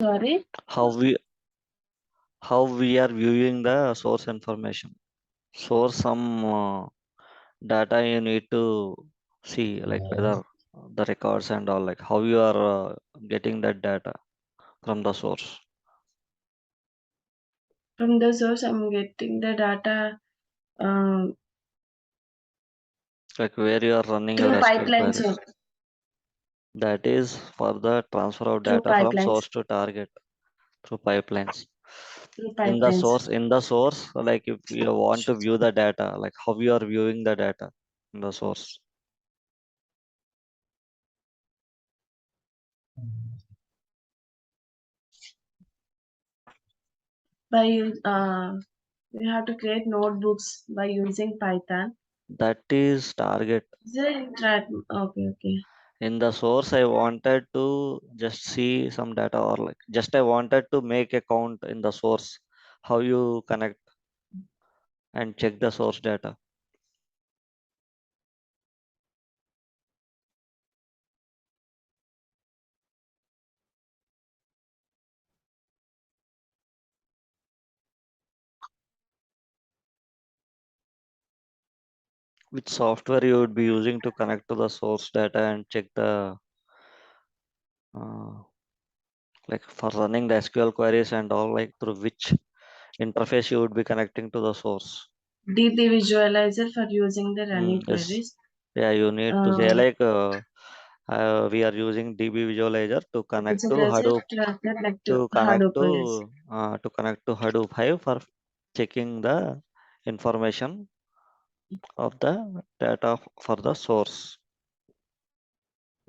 Sorry. How we are viewing the source information. Source some data you need to see, like whether the records and all, like how you are getting that data from the source, From the source, I'm getting the data um, like where you are running your through SQL pipelines. queries. That is for the transfer of Through data from pipelines. source to target through pipelines. Through In the pipelines. source, like if you want to view the data, like how you are viewing the data in the source. We have to create notebooks by using Python. That is target. Is it right? Okay, okay. In the source, I wanted to just see some data, or like just I wanted to make a count in the source, how you connect and check the source data. Which software you would be using to connect to the source data and check the uh, like for running the SQL queries and all, like through which interface you would be connecting to the source. DB visualizer for using the running Yes. queries. Yeah, you need to say Uh, like we are using DB visualizer to connect to visualizer Hadoop to connect to Hadoop. Yes. to connect to Hadoop Hive for checking the information of the data for the source.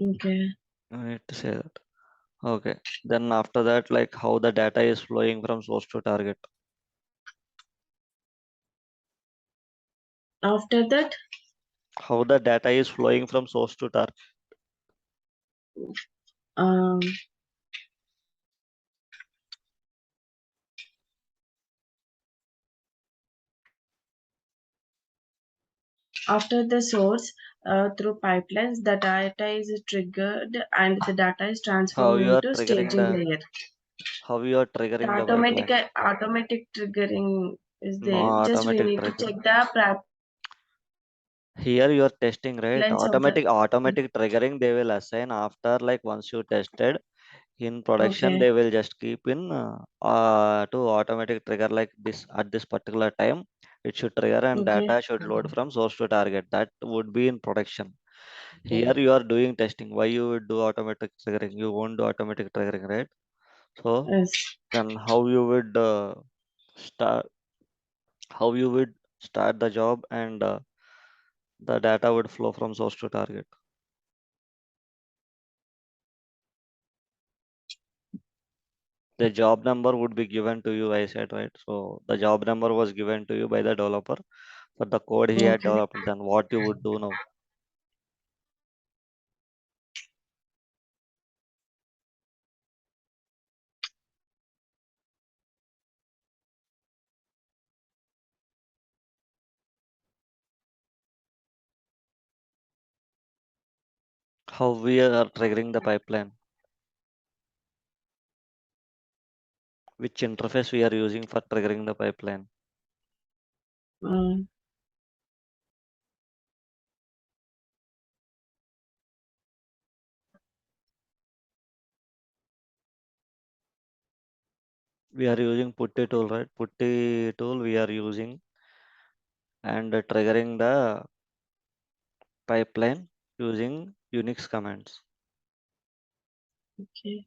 Okay. I need to say that. Okay. Then after that, like how the data is flowing from source to target. After that, How the data is flowing from source to target. um, after the source, through pipelines, the data is triggered and the data is How transformed you are into triggering staging the layer. how you are The triggering the pipeline. automatic triggering is No there. Just we automatic need to triggering. check the Here you are testing, right? pipelines of the. Automatic triggering they will assign after, like once you tested in production, Okay. they will just keep in to automatic trigger like this at this particular time. It should trigger and Okay. data should load from source to target. That would be in production. Here you are doing testing. Why you would do automatic triggering? You won't do automatic triggering, right? So Yes. then how you would start? How you would start the job and the data would flow from source to target. The job number would be given to you, I said, right? So the job number was given to you by the developer for the code he had Okay. developed. Then what you would do now? How we are triggering the pipeline? Which interface we are using for triggering the pipeline? Um, We are using putty tool, right? Putty tool we are using and triggering the pipeline using Unix commands. okay.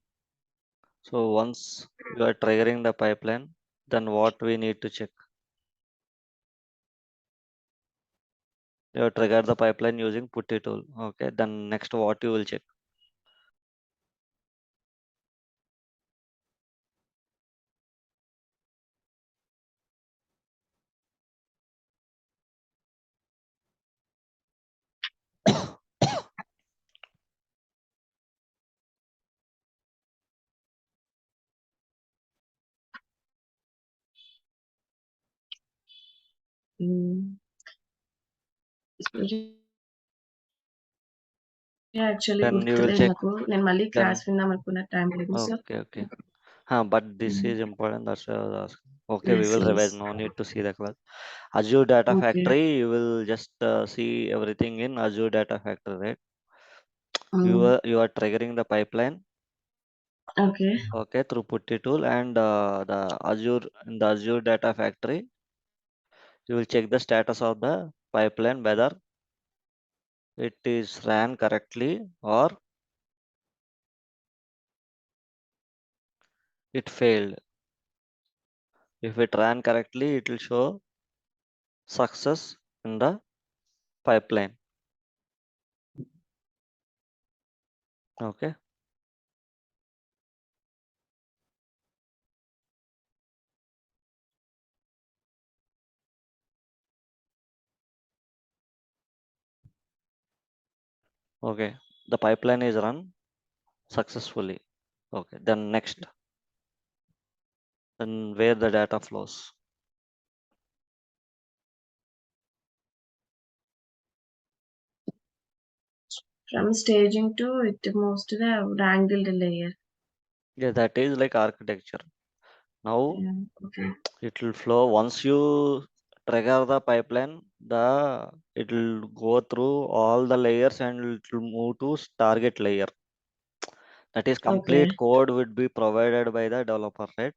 So once you are triggering the pipeline, then what we need to check? You have triggered the pipeline using putty tool. Okay, then next what you will check? Mm. Actually Then you will గుర్తులేదు check. నాకు. నేను మళ్ళీ Then class విందాం అనుకున్న time లేదు. So okay, okay. But this Mm. is important. That's why I was asking. Okay, we Yes, will revise. yes. No need to see the class. Azure Data Okay. Factory, you will just see everything in Azure Data Factory, right? Mm. You are triggering the pipeline, Okay. okay, through Putty tool and the Azure in the Azure Data Factory, you will check the status of the pipeline whether it is ran correctly or it failed. If it ran correctly, it will show success in the pipeline. Okay. Okay. The pipeline is run successfully. Okay. Then next, then where the data flows. From staging to it moves to the wrangled layer. Yeah, that is like architecture. Now Yeah. Okay. it will flow once you trigger the pipeline, it will go through all the layers and it will move to target layer. That is Okay. complete code would be provided by the developer, right?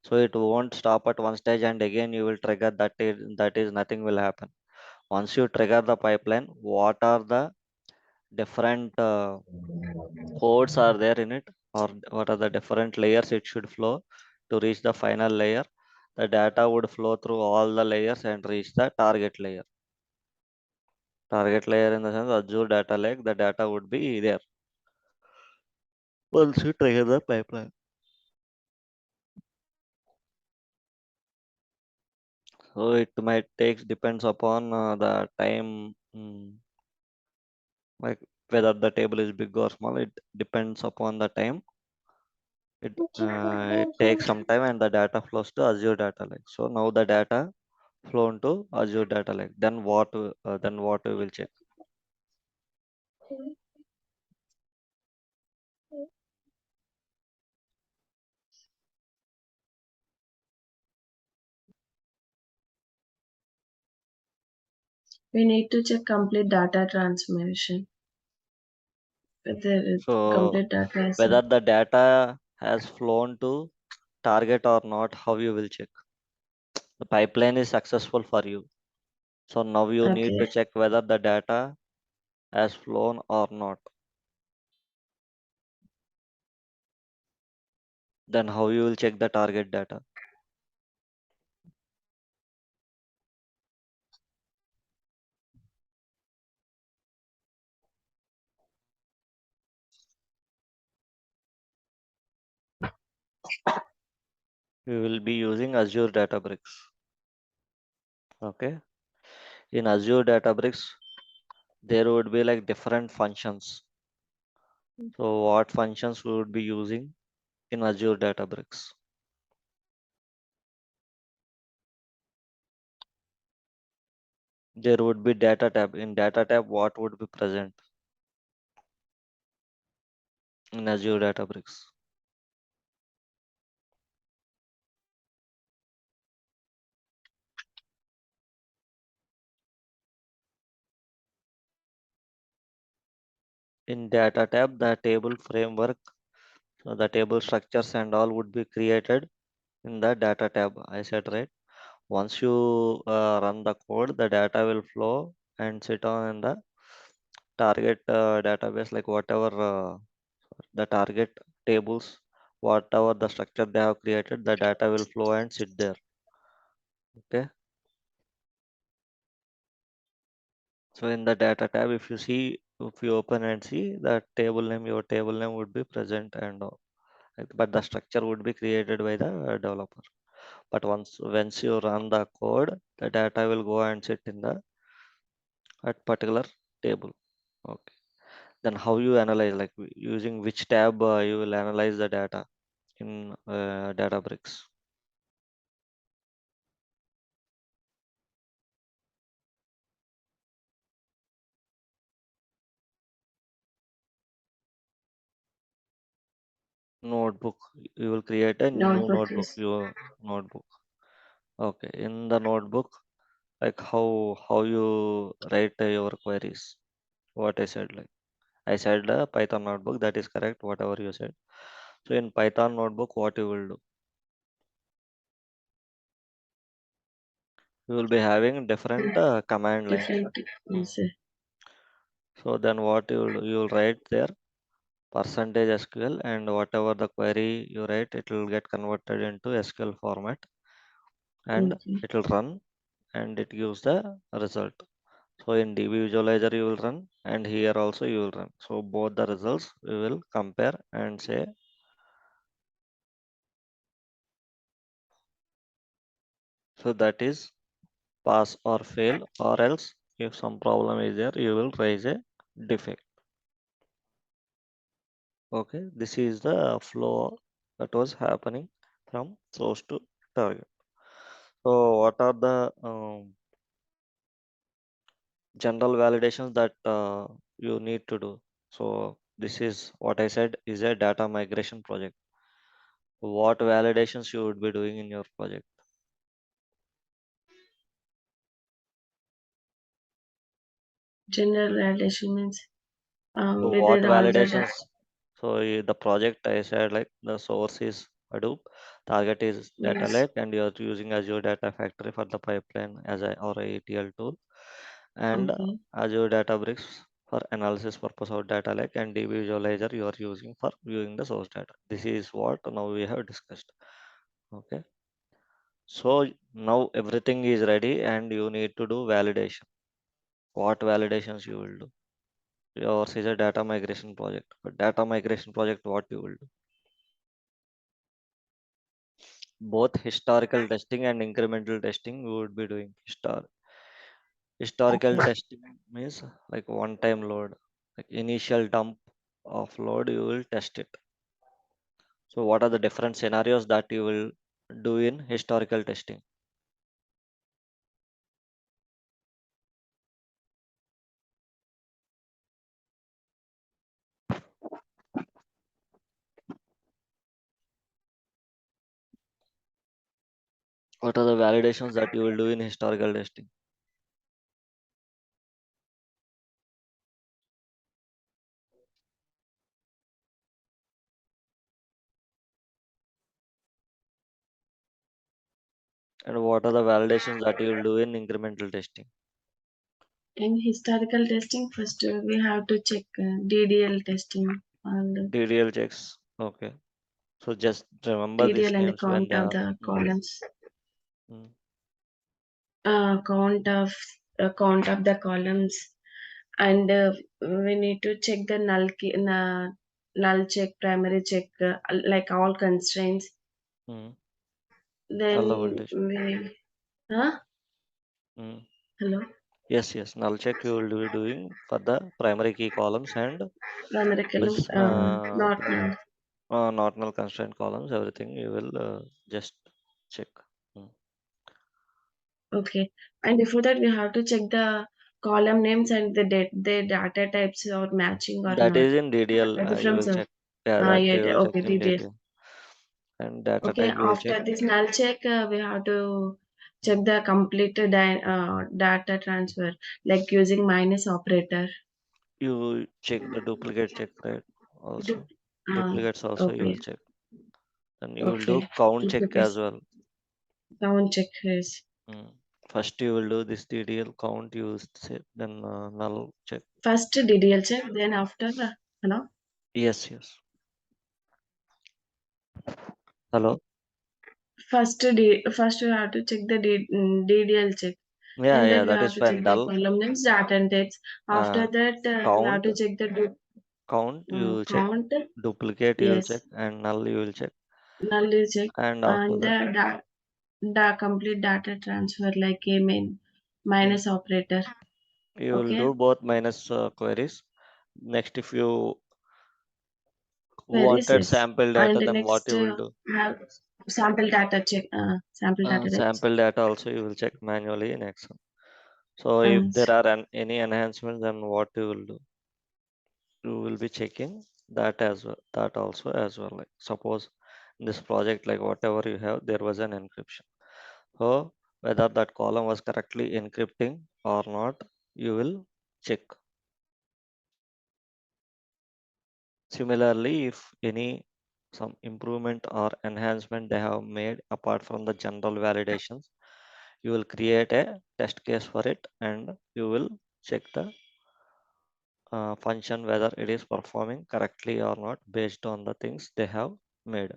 So it won't stop at one stage and again you will trigger that is nothing will happen. Once you trigger the pipeline, what are the different codes are there in it, or what are the different layers it should flow to reach the final layer? The data would flow through all the layers and reach the target layer. Target layer in the sense Azure data lake, the data would be there once you trigger the pipeline. So it might take depends upon the time, like whether the table is big or small. It depends upon the time. It takes some time and the data flows to Azure data lake. So now the data flown to Azure data lake. Then what we will check. We need to check complete data transformation. Whether it So complete data is. whether the data has flown to target or not, how you will check. The pipeline is successful for you. So now you need to Okay. check whether the data has flown or not. Then how you will check the target data. We will be using Azure Databricks. Okay. In Azure Databricks, there would be like different functions. So what functions we would be using in Azure Databricks? There would be data tab. In data tab, what would be present in Azure Databricks? In data tab, the table framework, so the table structures and all would be created in the data tab. I said right. Once you run the code, the data will flow and sit on in the target database, like whatever the target tables, whatever the structure they have created, the data will flow and sit there. Okay. So in the data tab, if you open and see that table name, your table name would be present and all. But the structure would be created by the developer. But once you run the code, the data will go and sit in the at particular table. Okay. Then how you analyze, like using which tab you will analyze the data in Databricks. Notebook. You will create a new Notebook notebook. is Your notebook. Okay. In the notebook, like how you write your queries. What I said, like I said, Python notebook. That is correct. Whatever you said. So in Python notebook, what you will do? You will be having different command lines. different. Hmm. Is So then what you will write there percentage SQL, and whatever the query you write, it will get converted into SQL format, and okay. it will run, and it gives the result. So in DB visualizer you will run, and here also you will run. So both the results we will compare and say, so that is pass or fail, or else if some problem is there, you will raise a defect. Okay, this is the flow that was happening from source to target. So what are the general validations that you need to do? So this is what I said is a data migration project. What validations you would be doing in your project? General validation means So we what did all the validations? So the project I said, like the source is Hadoop, target is data yes. lake, and you're using Azure Data Factory for the pipeline as a or a ETL tool, and Okay. Azure Databricks for analysis purpose of data lake, and DB Visualizer you are using for viewing the source data. This is what now we have discussed. Okay. So now everything is ready and you need to do validation. What validations you will do? Yours is a data migration project. But data migration project, what you will do? Both historical testing and incremental testing we would be doing. Historical testing means like one time load, like initial dump of load, you will test it. So what are the different scenarios that you will do in historical testing? What are the validations that you will do in historical testing? And what are the validations that you will do in incremental testing? In historical testing, first we have to check DDL testing and DDL checks. Okay. So just remember these DDL and the names when count they of are. the Mm, columns. mm, Count of count of the columns, and we need to check the null check, primary check, like all constraints. mm. Then Allowable. we, huh? Mm. Hello, Yes, yes. Null check you will be doing for the primary key columns and primary column, this not null. not null constraint columns. Everything you will just check. Mm. Okay, and before that we have to check the column names and the data types are matching or That not. is in DDL. You Difference will of check. Yeah, that yeah, you will check okay, in detail. DDL. And data Okay, type you will check. after this null check, we have to check Mm. the complete data transfer, like using minus operator. You check the duplicate check, right? Du- Also, uh, duplicates also you will okay, check. Then you will do okay. count check as Duplicates, well. sound check is Mm. First you will do this DDL count use set, then null check. first DDL check, then after, hello, Yes, yes. Hello. first we have to check the DDL check. Yeah, Then yeah, that we that have is to check fine. the Null column names, data and text. After uh, that, we have count to check the count you will check. count. Duplicate you will check, Yes, and null you will check. null is check, And after and that, the complete data transfer like a main mm, minus operator. you will Okay, do both minus queries. Next, if you queries wanted yes. sample And data, then what next, you will do? we have sample data check. Sample data types. Sample data also you will check manually in Excel. So if Uh, there are any enhancements, then what you will do? You will be checking. That as well, that also as well. Like suppose in this project, like whatever you have, there was an encryption. So whether that column was correctly encrypting or not, you will check. Similarly, if any some improvement or enhancement they have made apart from the general validations, you will create a test case for it and you will check the function whether it is performing correctly or not based on the things they have made.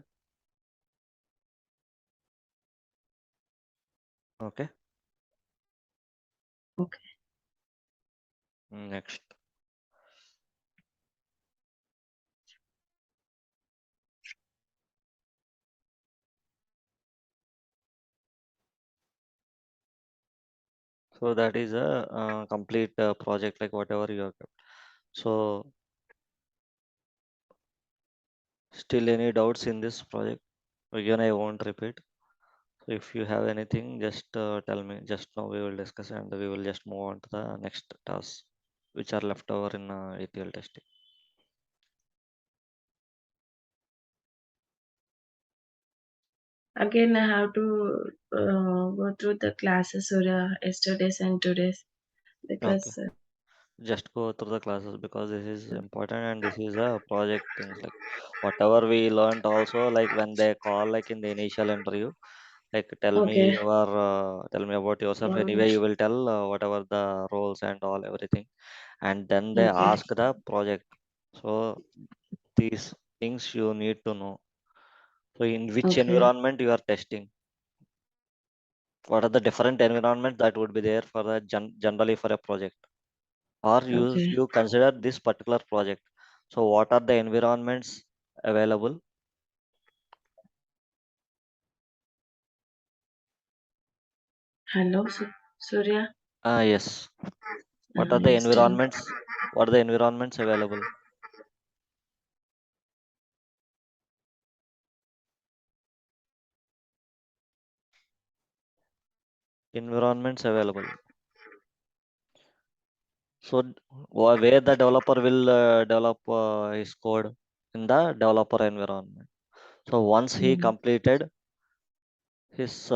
Okay. Okay. Next. So that is a complete project like whatever you have kept. So still any doubts in this project? Again, I won't repeat. So if you have anything, just tell me. Just now we will discuss and we will just move on to the next tasks which are left over in ETL testing. Again, I have to go through the classes or yesterday's and today's Okay. because Just go through the classes because this is important and this is a project things like whatever we learned also like when they call like in the initial interview like okay, tell me about yourself um, anyway you will tell whatever the roles and all everything and then they okay, ask the project. So these things you need to know. So in which okay, environment you are testing, what are the different environments that would be there for the generally for a project, or okay. you consider this particular project. So what are the environments available? Hello, Surya. Yes. What are the Yes, tell me. environments? What are the environments available? Environments available. So where the developer will develop his code in the developer environment. So once he Mm, completed his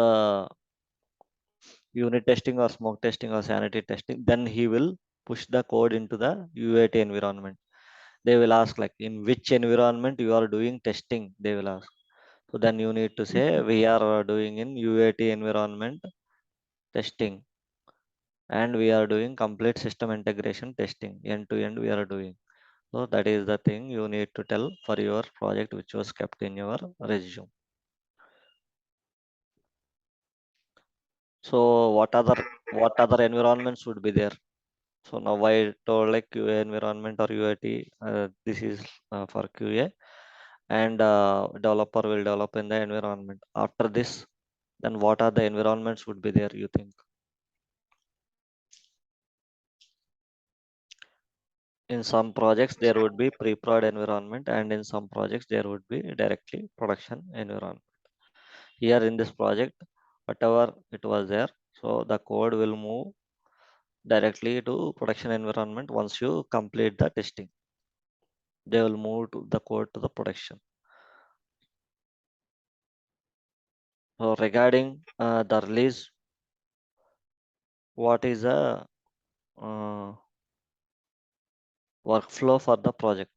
unit testing or smoke testing or sanity testing, then he will push the code into the UAT environment. They will ask like in which environment you are doing testing, they will ask. So then you need to say we are doing in UAT environment testing and we are doing complete system integration testing end to end we are doing. So that is the thing you need to tell for your project which was kept in your resume. So what other environments would be there? So now I told like QA environment or UAT, this is for QA and developer will develop in the environment. After this, then what are the environments would be there, you think? In some projects, there would be pre-prod environment and in some projects, there would be directly production environment. Here in this project, whatever it was there, so the code will move directly to production environment once you complete the testing. They will move to the code to the production. So regarding the release, what is the uh, workflow for the project?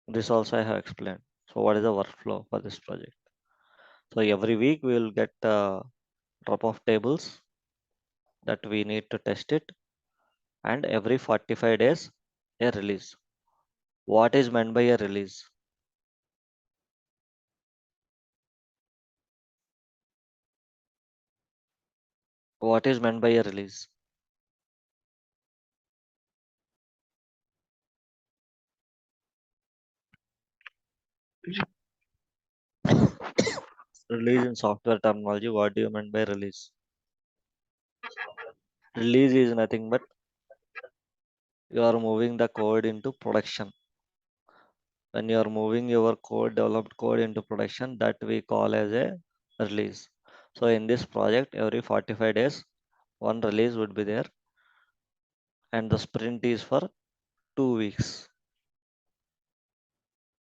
This also I have explained. So what is the workflow for this project? So every week we will get drop of tables that we need to test it, and every 45 days a release. What is meant by a release? What is meant by a release? Release in software terminology, what do you mean by release? Release is nothing but you are moving the code into production. When you are moving your code, developed code into production, that we call as a release. So in this project, every 45 days, one release would be there, and the sprint is for 2 weeks.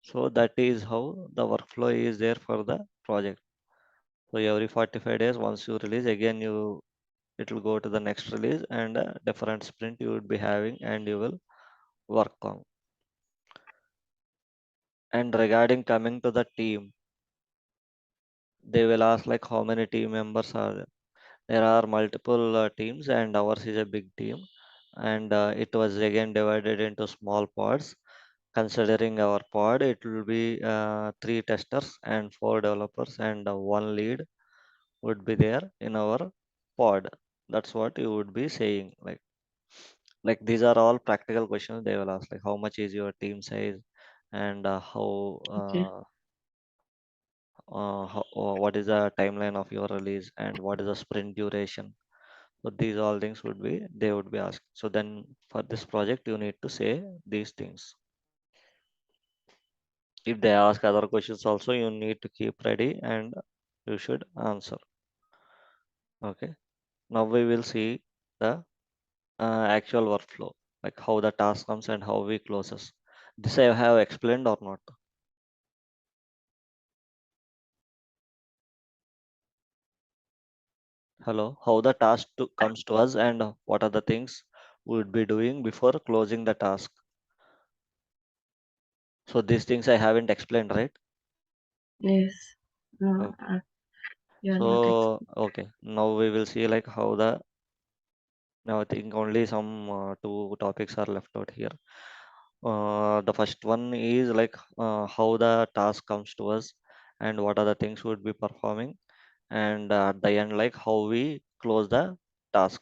So that is how the workflow is there for the project. So every 45 days, once you release, again it will go to the next release, and a different sprint you would be having, and you will work on. And regarding coming to the team, they will ask like how many team members are there. There are multiple teams, and ours is a big team, and it was again divided into small pods. Considering our pod, it will be three testers and four developers, and one lead would be there in our pod. That's what you would be saying. Like these are all practical questions they will ask, like how much is your team size, and Okay. what is the timeline of your release, and what is the sprint duration. So these all things would be they would be asked. So then for this project you need to say these things. If they ask other questions also, you need to keep ready and you should answer. Okay. Now we will see the actual workflow, like how the task comes and how we closes. This I have explained or not? Hello, how the comes to us, and what are the things we would be doing before closing the task. So these things I haven't explained, right? Yes. No, Okay. you are not So okay, now we will see like how the now I think only some two topics are left out here. The first one is like how the task comes to us and what are the things we would be performing, and at the end like how we close the task.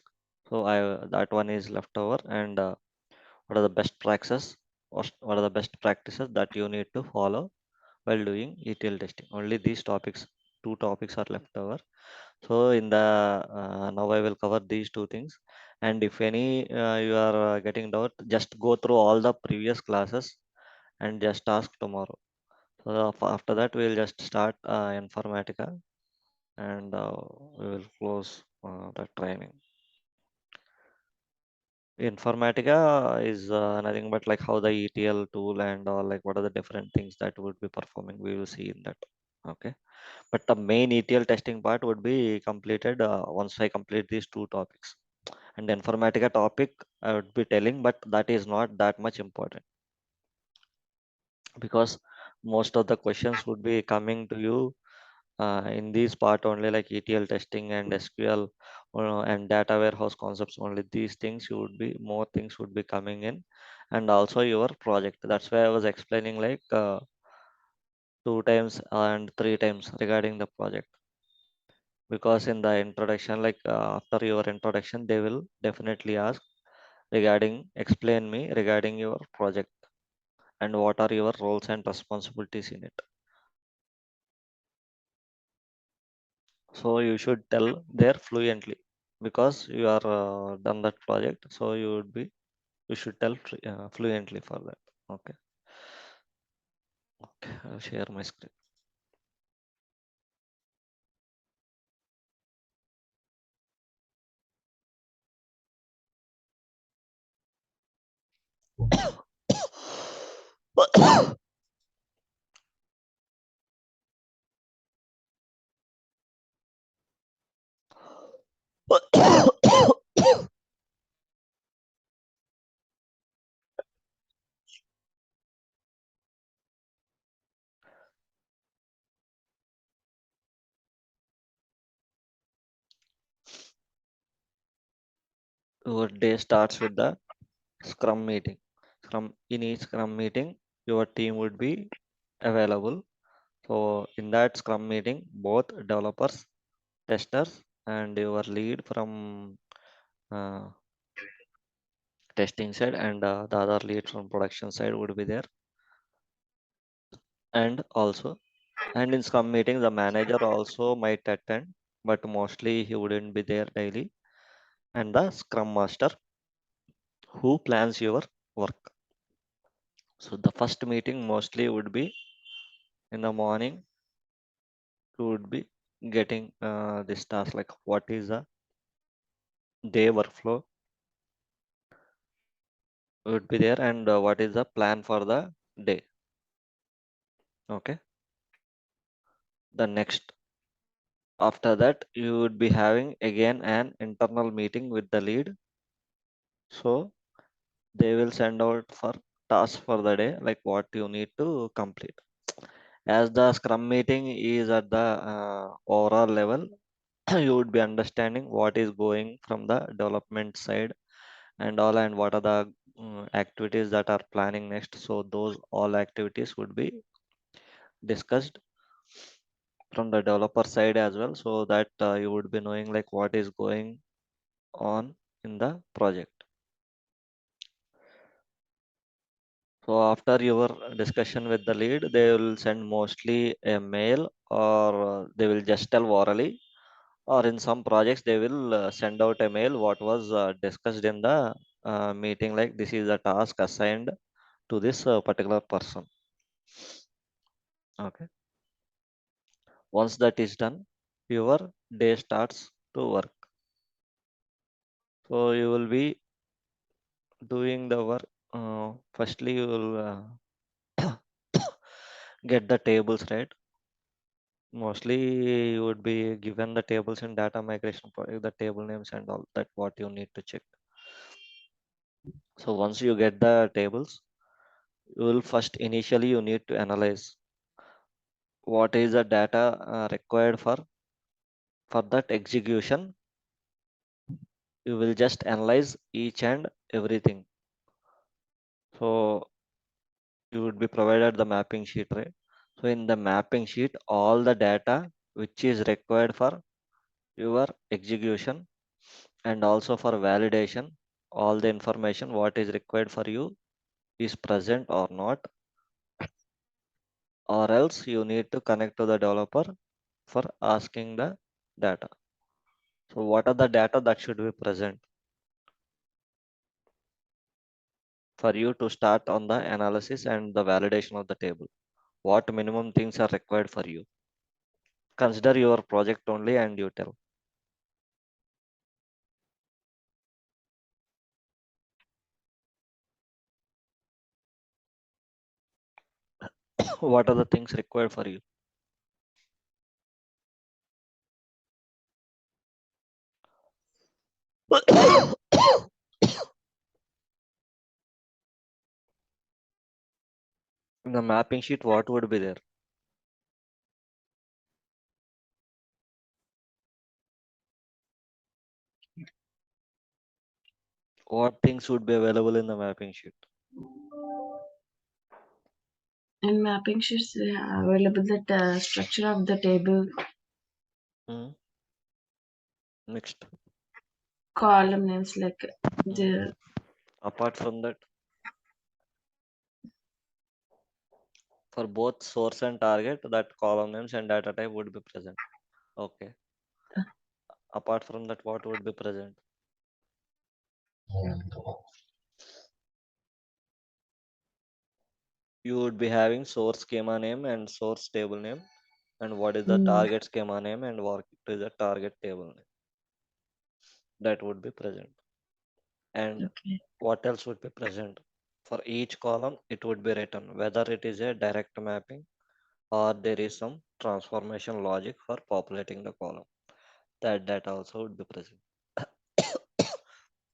So I that one is left over, and what are the best practices, what are the best practices that you need to follow while doing ETL testing. Only these topics, two topics are left over. So in the now I will cover these two things, and if any you are getting doubt, just go through all the previous classes and just ask tomorrow. So after that we will just start Informatica, and we will close the training. Informatica is nothing but like how the ETL tool and all, like what are the different things that would be performing. We will see in that. Okay. But the main ETL testing part would be completed once I complete these two topics. And Informatica topic I would be telling, but that is not that much important, because most of the questions would be coming to you in these part only, like ETL testing and SQL and data warehouse concepts. Only these things you would be more things would be coming in, and also your project. That's why I was explaining like two times and three times regarding the project, because in the introduction, like after your introduction, they will definitely ask regarding explain me regarding your project and what are your roles and responsibilities in it. So you should tell there fluently, because you are done that project. So you should tell fluently for that. Okay. Okay. I'll share my screen. Your day starts with the Scrum meeting. In each Scrum meeting, your team would be available. So in that Scrum meeting, both developers, testers, and your lead from uh, testing side, and the other lead from production side would be there. And in Scrum meeting, the manager also might attend, but mostly he wouldn't be there daily. And the Scrum master who plans your work. So the first meeting mostly would be in the morning. You would be getting this task, like what is the day workflow would be there, and what is the plan for the day. Okay. The next, after that, you would be having again an internal meeting with the lead. So they will send out for tasks for the day, like what you need to complete. As the scrum meeting is at the overall level, you would be understanding what is going from the development side and all, and what are the activities that are planning next. So those all activities would be discussed from the developer side as well, so that you would be knowing like what is going on in the project. So after your discussion with the lead, they will send mostly a mail, or they will just tell orally, or in some projects they will send out a mail what was discussed in the meeting, like this is a task assigned to this particular person. Okay. Once that is done, your day starts to work. So you will be doing the work. Firstly, you will get the tables right. Mostly, you would be given the tables in data migration project, the table names and all that what you need to check. So once you get the tables, you will first initially you need to analyze what is the data required for that execution. You will just analyze each and everything. So you would be provided the mapping sheet, right? So in the mapping sheet, all the data which is required for your execution and also for validation, all the information what is required for you is present or not, or else you need to connect to the developer for asking the data. So what are the data that should be present for you to start on the analysis and the validation of the table? What minimum things are required for you? Consider your project only and you tell. What are the things required for you? In the mapping sheet, what would be there? What things would be available in the mapping sheet? In mapping sheets, we have available the structure of the table, Mm. Next. column names like Mm. the Apart from that, for both source and target, that column names and data type would be present. Okay. Apart from that, what would be present? You would be having source schema name and source table name, and what is the mm, target schema name and what is the target table name. That would be present. And okay. what else would be present? For each column, it would be written whether it is a direct mapping or there is some transformation logic for populating the column. That data also would be present.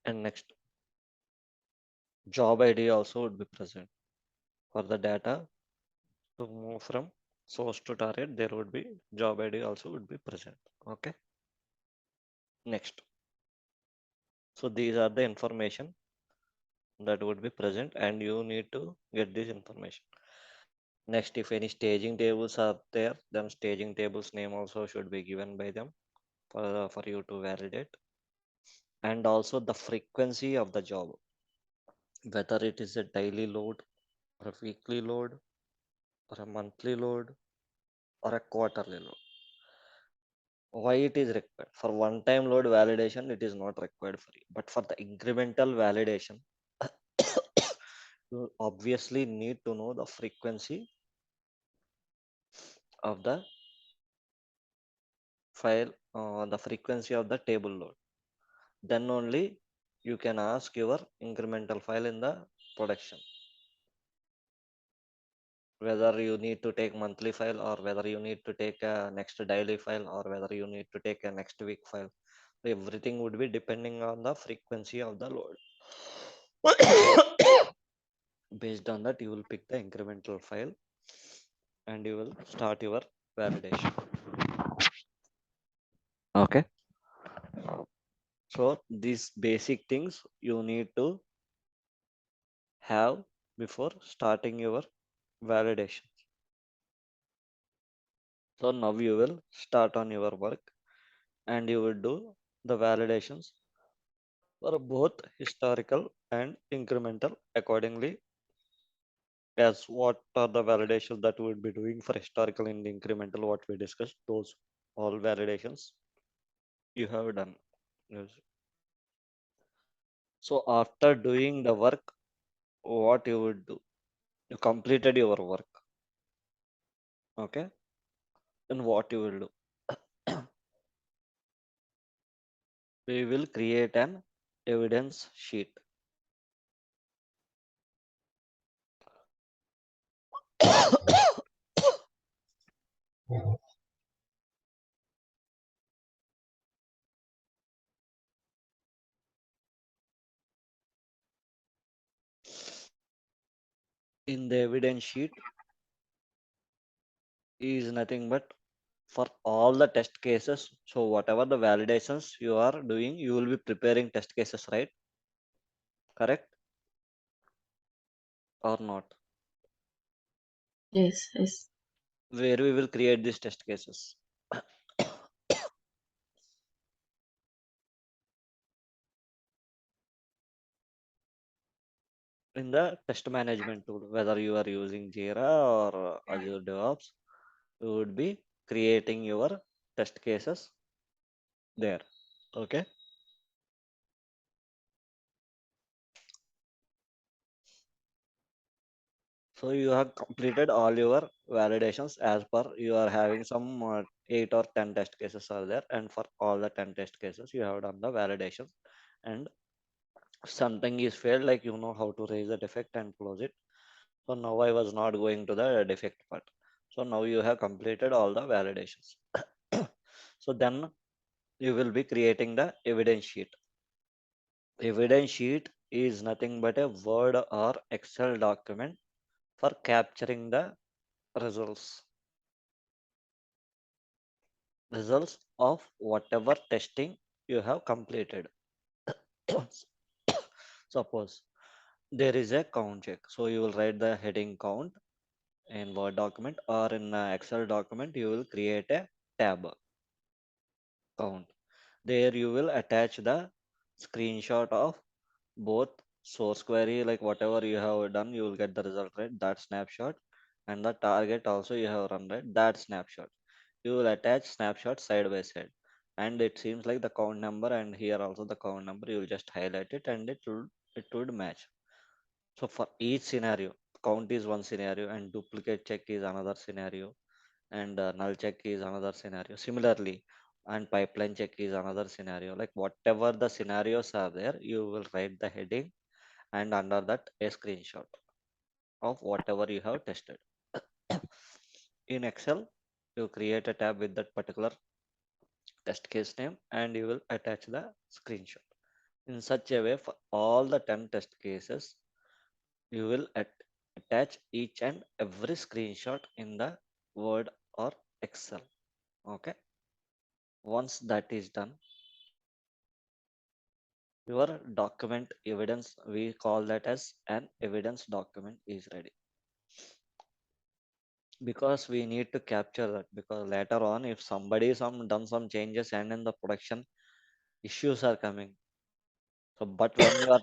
And next, job ID also would be present. For the data to move from source to target, there would be job ID also would be present. Okay. Next. So these are the information that would be present and you need to get this information. Next, if any staging tables are there, then staging tables name also should be given by them for you to validate. And also the frequency of the job, whether it is a daily load or a weekly load or a monthly load or a quarterly load. Why it is required? For one time load validation, it is not required for you. But for the incremental validation, you obviously need to know the frequency of the file, the frequency of the table load. Then only you can ask your incremental file in the production. whether you need to take monthly file or whether you need to take a next daily file or whether you need to take a next week file. Everything would be depending on the frequency of the load. Based on that, you will pick the incremental file and you will start your validation. Okay. So these basic things you need to have before starting your validation. So now you will start on your work and you will do the validations for both historical and incremental accordingly as what are the validations that we would be doing for historical and incremental what we discussed, those all validations you have done. Yes. So after doing the work, what you would do? You completed your work. Okay. Then what you will do? We will create an evidence sheet. In the evidence sheet is nothing but for all the test cases. So whatever the validations you are doing, you will be preparing test cases, right? Correct or not? Yes, yes. Where we will create these test cases. In the test management tool, whether you are using Jira or Azure DevOps, you would be creating your test cases there. Okay. So you have completed all your validations as per you are having some 8 or 10 test cases are there, and for all the 10 test cases you have done the validations, and something is failed, like you know how to raise the defect and close it. So now I was not going to the defect part. So now you have completed all the validations. So then you will be creating the evidence sheet. Evidence sheet is nothing but a Word or Excel document for capturing the results results of whatever testing you have completed. Suppose there is a count check, so you will write the heading count in Word document, or in Excel document you will create a tab count. There you will attach the screenshot of both source query, like whatever you have done you will get the result, right? That snapshot, and the target also you have run, right? That snapshot you will attach snapshot side by side, and it seems like the count number, and here also the count number, you will just highlight it and it would match. So for each scenario, count is one scenario and duplicate check is another scenario, and null check is another scenario similarly, and pipeline check is another scenario. Like whatever the scenarios are there, you will write the heading, and under that a screenshot of whatever you have tested. In Excel, you create a tab with that particular test case name and you will attach the screenshot. In such a way, for all the 10 test cases, you will attach each and every screenshot in the Word or Excel. Okay. Once that is done, your document evidence, we call that as an evidence document, is ready, because we need to capture that, because later on if somebody some done some changes and in the production issues are coming. So but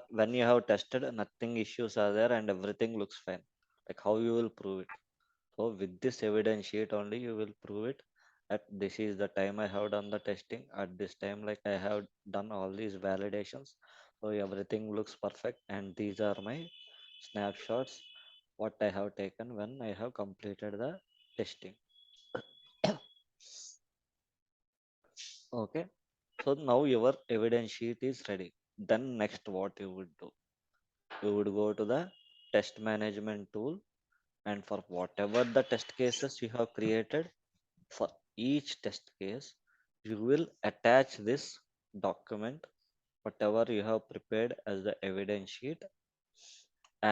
when you have tested, nothing issues are there and everything looks fine, like how you will prove it? So with this evidence sheet only you will prove it, that this is the time I have done the testing, at this time like I have done all these validations, so everything looks perfect, and these are my snapshots what I have taken when I have completed the testing. Okay. So now your evidence sheet is ready. Then next what you would do? You would go to the test management tool and for whatever the test cases you have created, for each test case, you will attach this document, whatever you have prepared as the evidence sheet,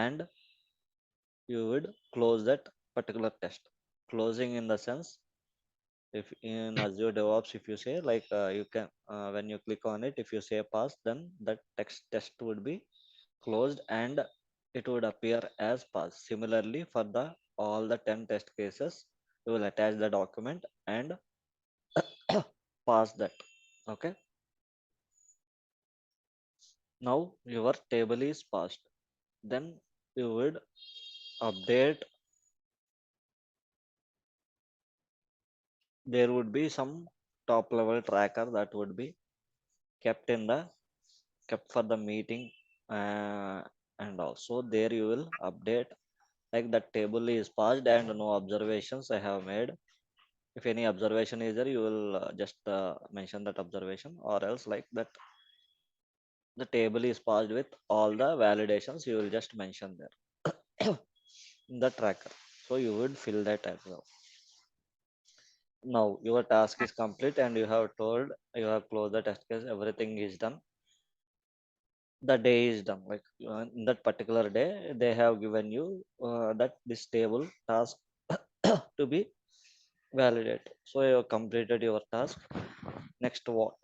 and you would close that particular test. Closing in the sense, if in Azure DevOps, if you say like you can when you click on it, if you say pass, then that text test would be closed and it would appear as pass. Similarly, for the all the 10 test cases, you will attach the document and pass that. Okay. Now your table is passed. Then you would update. There would be some top level tracker that would be kept in the kept for the meeting, uh, and also there you will update like that table is passed and no observations I have made. If any observation is there, you will just mention that observation, or else like that the table is passed with all the validations, you will just mention there in the tracker. So you would fill that as well. Now your task is complete and you have told, you have closed the test case, everything is done, the day is done. Like in that particular day they have given you that this table task to be validated. So you have completed your task. Next what?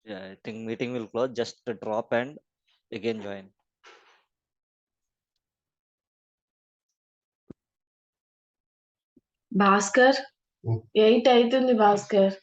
Yeah, I think meeting will close, just drop and again join. Bhaskar 8 అవుతుంది భాస్కర్.